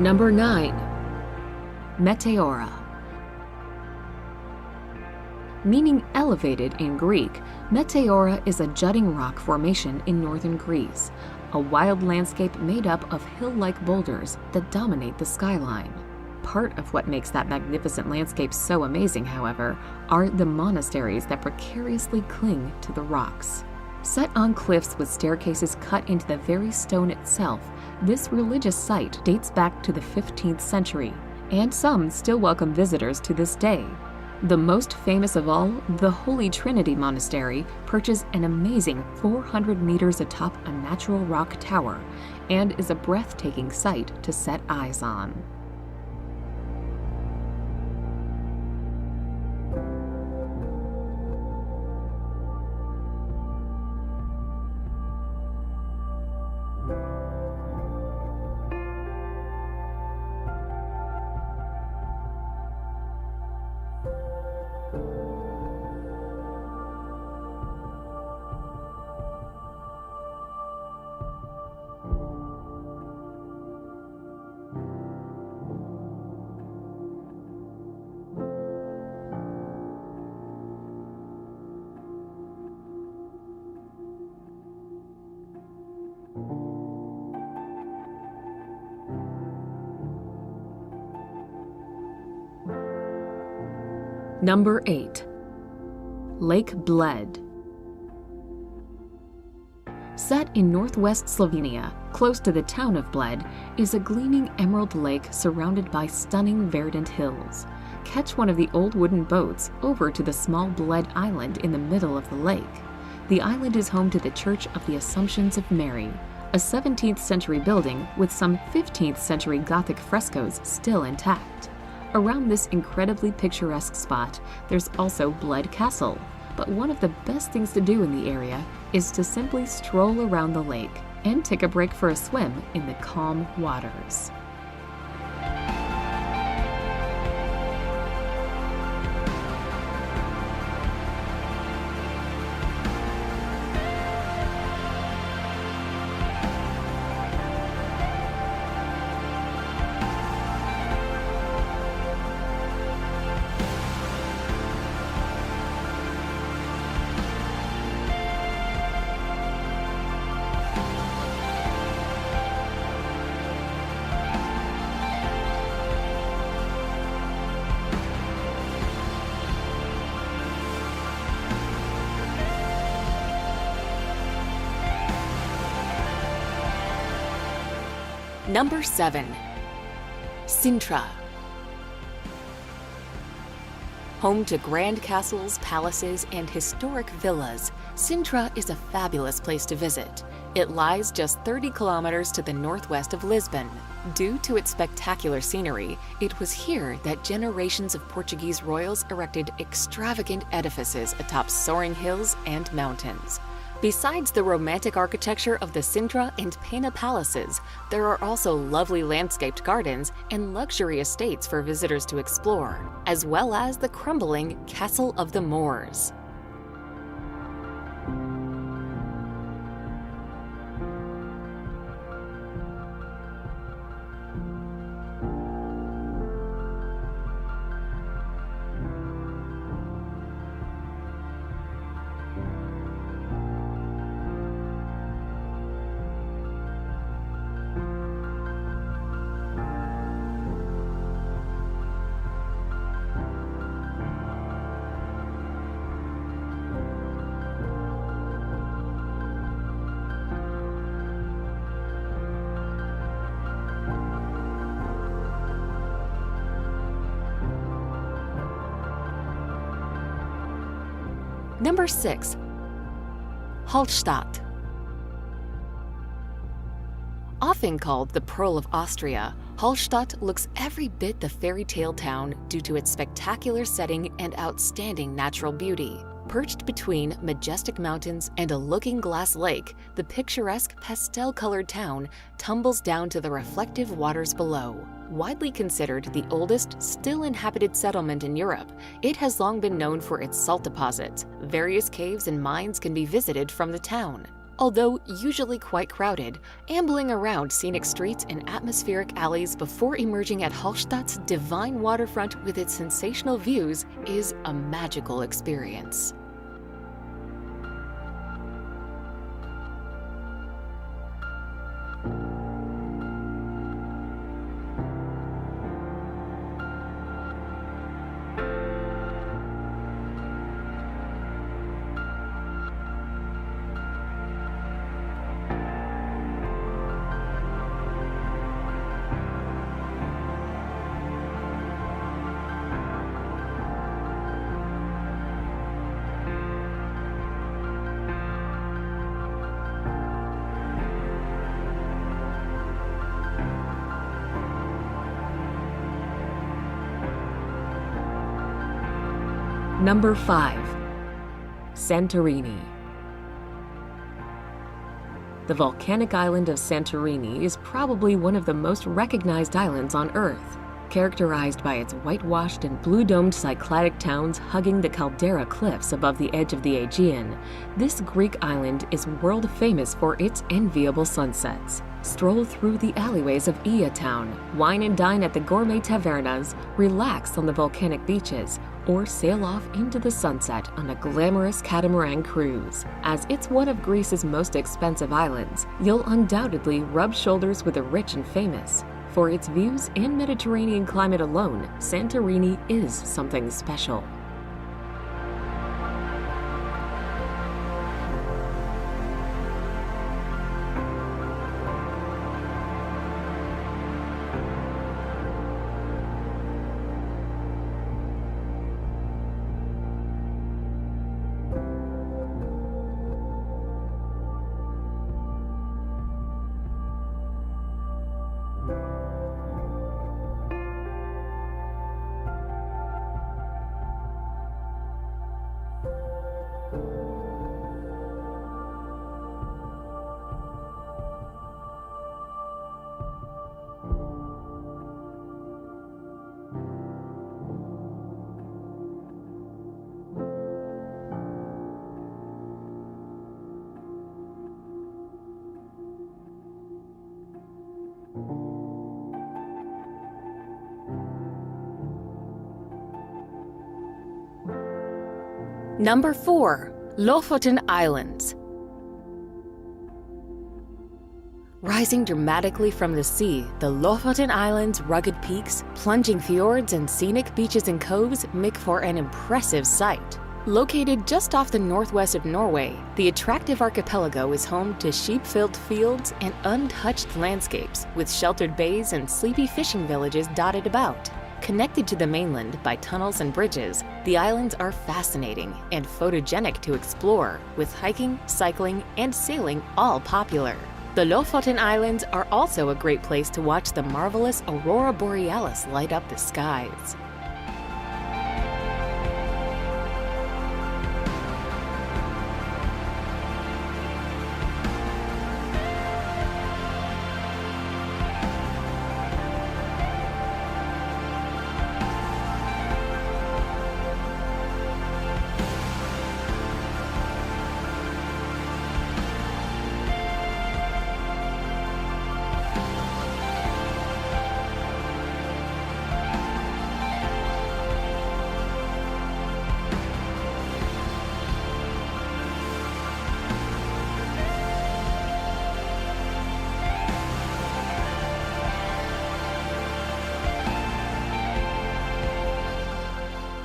Number 9. Meteora. Meaning elevated in Greek, Meteora is a jutting rock formation in northern Greece, a wild landscape made up of hill-like boulders that dominate the skyline. Part of what makes that magnificent landscape so amazing, however, are the monasteries that precariously cling to the rocks. Set on cliffs with staircases cut into the very stone itself, this religious site dates back to the 15th century, and some still welcome visitors to this day. The most famous of all, the Holy Trinity Monastery, perches an amazing 400 meters atop a natural rock tower and is a breathtaking sight to set eyes on. Number 8. Lake Bled. Set in northwest Slovenia, close to the town of Bled, is a gleaming emerald lake surrounded by stunning verdant hills. Catch one of the old wooden boats over to the small Bled Island in the middle of the lake. The island is home to the Church of the Assumptions of Mary, a 17th century building with some 15th century Gothic frescoes still intact. Around this incredibly picturesque spot, there's also Bled Castle, but one of the best things to do in the area is to simply stroll around the lake and take a break for a swim in the calm waters. Number 7. Sintra. Home to grand castles, palaces, and historic villas, Sintra is a fabulous place to visit. It lies just 30 kilometers to the northwest of Lisbon. Due to its spectacular scenery, it was here that generations of Portuguese royals erected extravagant edifices atop soaring hills and mountains. Besides the romantic architecture of the Sintra and Pena palaces, there are also lovely landscaped gardens and luxury estates for visitors to explore, as well as the crumbling Castle of the Moors. Number 6. Hallstatt. Often called the Pearl of Austria, Hallstatt looks every bit the fairy tale town due to its spectacular setting and outstanding natural beauty. Perched between majestic mountains and a looking-glass lake, the picturesque pastel-colored town tumbles down to the reflective waters below. Widely considered the oldest still inhabited settlement in Europe, it has long been known for its salt deposits. Various caves and mines can be visited from the town. Although usually quite crowded, ambling around scenic streets and atmospheric alleys before emerging at Hallstatt's divine waterfront with its sensational views is a magical experience. Number 5. Santorini. The volcanic island of Santorini is probably one of the most recognized islands on Earth. Characterized by its whitewashed and blue-domed Cycladic towns hugging the caldera cliffs above the edge of the Aegean, this Greek island is world-famous for its enviable sunsets. Stroll through the alleyways of Ia town, wine and dine at the gourmet tavernas, relax on the volcanic beaches, or sail off into the sunset on a glamorous catamaran cruise. As it's one of Greece's most expensive islands, you'll undoubtedly rub shoulders with the rich and famous. For its views and Mediterranean climate alone, Santorini is something special. Number 4. Lofoten Islands. Rising dramatically from the sea, the Lofoten Islands' rugged peaks, plunging fjords, and scenic beaches and coves make for an impressive sight. Located just off the northwest of Norway, the attractive archipelago is home to sheep-filled fields and untouched landscapes, with sheltered bays and sleepy fishing villages dotted about. Connected to the mainland by tunnels and bridges, the islands are fascinating and photogenic to explore, with hiking, cycling, and sailing all popular. The Lofoten Islands are also a great place to watch the marvelous Aurora Borealis light up the skies.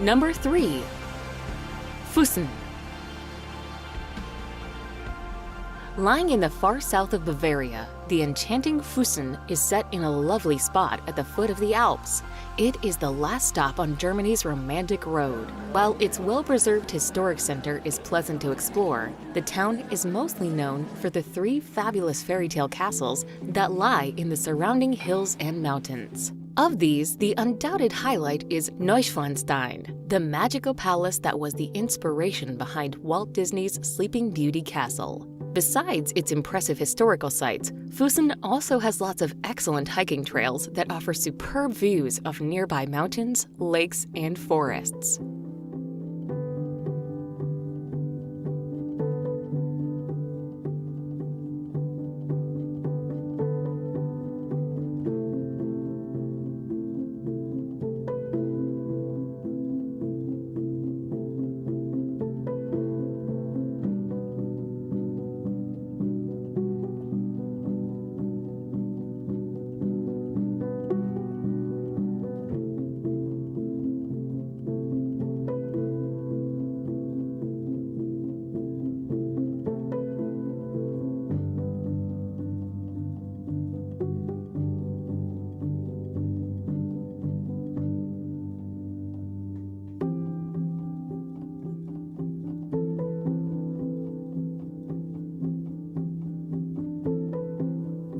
Number 3. Füssen. Lying in the far south of Bavaria, the enchanting Füssen is set in a lovely spot at the foot of the Alps. It is the last stop on Germany's romantic road. While its well-preserved historic center is pleasant to explore, the town is mostly known for the 3 fabulous fairy tale castles that lie in the surrounding hills and mountains. Of these, the undoubted highlight is Neuschwanstein, the magical palace that was the inspiration behind Walt Disney's Sleeping Beauty castle. Besides its impressive historical sites, Füssen also has lots of excellent hiking trails that offer superb views of nearby mountains, lakes, and forests.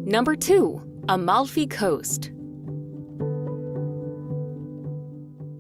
Number 2. Amalfi Coast.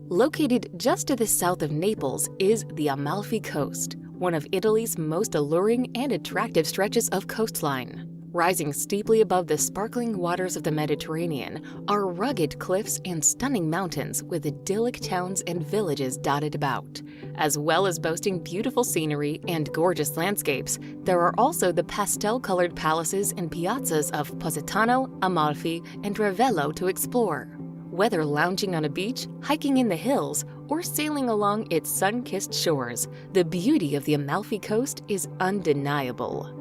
Located just to the south of Naples is the Amalfi Coast, one of Italy's most alluring and attractive stretches of coastline. Rising steeply above the sparkling waters of the Mediterranean are rugged cliffs and stunning mountains with idyllic towns and villages dotted about. As well as boasting beautiful scenery and gorgeous landscapes, there are also the pastel-colored palaces and piazzas of Positano, Amalfi, and Ravello to explore. Whether lounging on a beach, hiking in the hills, or sailing along its sun-kissed shores, the beauty of the Amalfi Coast is undeniable.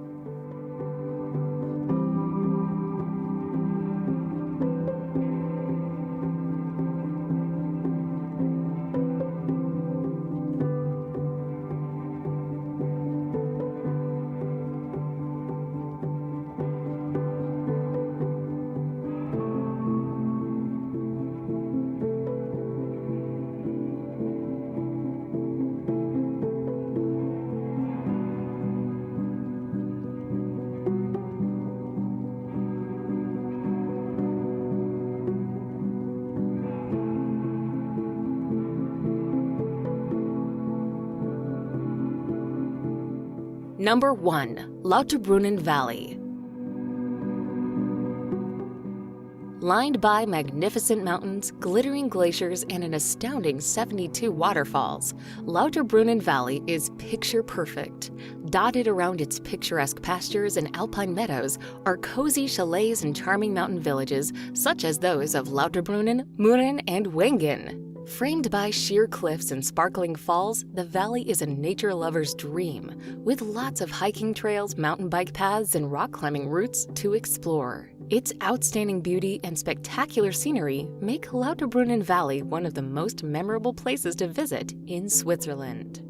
Number 1. Lauterbrunnen Valley. Lined by magnificent mountains, glittering glaciers, and an astounding 72 waterfalls, Lauterbrunnen Valley is picture-perfect. Dotted around its picturesque pastures and alpine meadows are cozy chalets and charming mountain villages such as those of Lauterbrunnen, Mürren, and Wengen. Framed by sheer cliffs and sparkling falls, the valley is a nature lover's dream, with lots of hiking trails, mountain bike paths, and rock climbing routes to explore. Its outstanding beauty and spectacular scenery make Lauterbrunnen Valley one of the most memorable places to visit in Switzerland.